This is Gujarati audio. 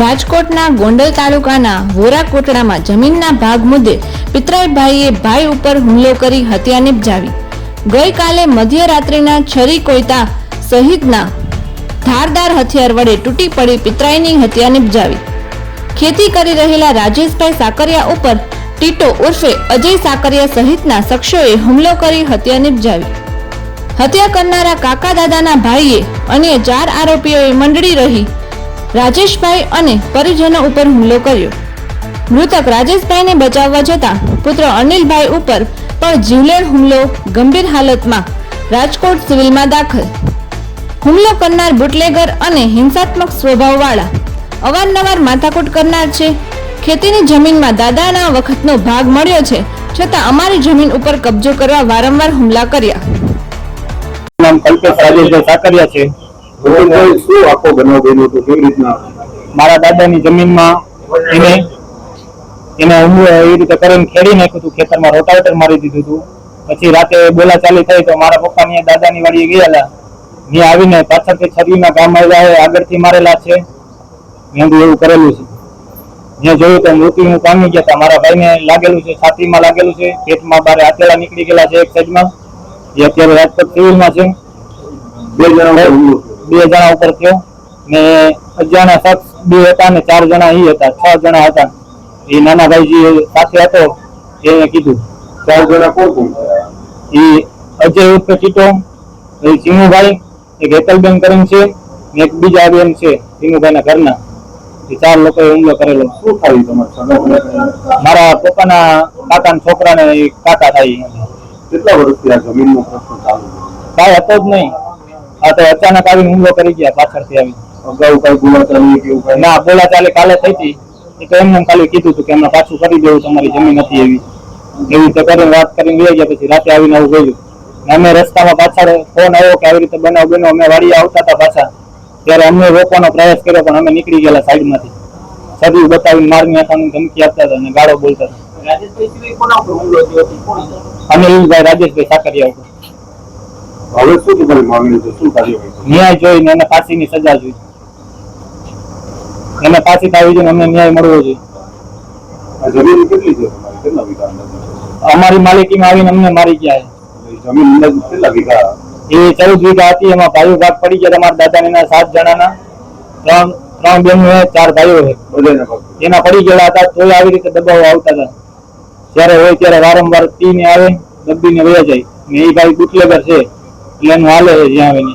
રાજકોટના ગોંડલ તાલુકાના વોરા કોટડામાં જમીનના ભાગ મુદ્દે પિતરાઈ ભાઈએ ભાઈ ઉપર હુમલો કરી હત્યા નિપજાવી। ગઈકાલે મધ્યરાત્રિના છરી કોયતા સહિતના ધારદાર હથિયાર વડે તૂટી પડી પિતરાઈની હત્યા નિપજાવી। ખેતી કરી રહેલા રાજેશભાઈ સાકરિયા ઉપર ટીટો ઉર્ફે અજય સાકરિયા સહિતના શખ્સોએ હુમલો કરી હત્યા નિપજાવી। હત્યા કરનારા કાકા દાદાના ભાઈએ અન્ય 4 આરોપીઓએ મંડળી રહી રાજેશભાઈ અને પરિજનો ઉપર હુમલો કર્યો। મૃતક રાજેશભાઈને બચાવવા જતા પુત્ર અનિલભાઈ ઉપર પણ જીવલેણ હુમલો, ગંભીર હાલતમાં રાજકોટ સિવિલમાં દાખલ। હુમલો કરનાર બુટલેગર અને હિંસાત્મક સ્વભાવવાળા અવારનવાર માથાકૂટ કરનાર છે। ખેતીની જમીનમાં દાદાના વખતનો ભાગ મળ્યો છે, છતાં અમારી જમીન ઉપર કબજો કરવા વારંવાર હુમલા કર્યા। નામ કલ્પેશ રાજેશભાઈ સાકરિયા છે। શું આખો બનાવ બન્યો હતો, કેવી રીતના? મારા દાદાની જમીનમાં એને હુમલો એ રીતે કરીને ખેડી નાખ્યું હતું, ખેતરમાં રોટાવેટર મારી દીધું હતું। પછી રાતે બોલાચાલી થઈ તો મારા પપ્પા ને દાદાની વાડીએ ગયેલા, ત્યાં આવીને પાછળથી છરીના ગામ આવ્યા, આગળથી મારેલા છે, એવું કરેલું છે। જ્યાં જોયું તો મૃત્યુ પામી ગયા હતા। મારા ભાઈને લાગેલું છે, છાતીમાં લાગેલું છે, પેટમાં બારે આતેલા નીકળી ગયેલા છે એક સાઈડમાં, જે અત્યારે રાજકોટ સિવિલમાં છે। 2 જણા ઉપર થયો ને અજાણ્યા શખ્સ 2 હતા ને 4 જણા ઈ હતા, 6 જણા હતા। એ નાના ભાઈજી સાથે હતો, એને કીધું 4 જણા કોણ? એ અજય ઉર્ફે ટીટો, સિંહુભાઈ, એક હેતલબેન કરીને છે ને એક બીજા બેન છે સિંહુભાઈના ઘરના। એ 4 લોકોએ હુમલો કરેલો। શું થાય તમારા મારા પપ્પાના કાકાના છોકરાને કાકા થાય। કેટલા વર્ષથી આ જમીનનો પ્રશ્ન ચાલુ છે? કાંઈ હતો જ નહીં, આ તો અચાનક આવીને હુમલો કરી ગયા પાછળથી આવી। અગાઉ કઈ બોલાચાલી કે એવું કઈ? ના, બોલાચાલી કાલે થઈ હતી, એ તો એમને ખાલી કીધું હતું કે અમને પાછું કરી દેવું, તમારી જમીન હતી એવી રીતે કરીને વાત કરીને લઈ ગયા। પછી રાતે આવીને આવું ગયું। અમે રસ્તામાં પાછળ ફોન આવ્યો કે આવી રીતે બનાવ બન્યો, અમે વાડીએ આવતા હતા પાછા, ત્યારે અમને રોકવાનો પ્રયાસ કર્યો પણ અમે નીકળી ગયેલા સાઈડમાંથી, છરી બતાવીને મારી નાખવાની ધમકી આપતા હતા અને ગાળો બોલતા હતા। અનિલભાઈ રાજેશભાઈ સાકરિયા ઉપર। હવે શું તમારી માંગણી છે, શું કાર્યવાહી? ન્યાય જોઈને એને ફાંસીની સજા જોઈએ, એને ફાંસી થવી જોઈએ, અમને ન્યાય મળવો જોઈએ। આ જમીન કેટલી છે તમારી? કેટલા વીઘા અંદાજે? અમારી માલિકીમાં આવીને અમને મારી ગયા છે। જમીન અંદાજે કેટલા વીઘા? એ 14 વીઘા હતી, એમાં ભાઈઓ ભાગ પડી ગયા તમારા દાદાના 7 જણાના, 3 બહેનો 4 ભાઈઓ છે, બધાના ભાગ એના પડી ગયેલા હતા, તોય આવી રીતે દબાવ આવતા હતા। જ્યારે હોય ત્યારે વારંવાર પીને આવે, દબીને વયા જાય ને। એ ભાઈ બુટલેગર છે એટલે એનું હાલે છે જ્યાં આવે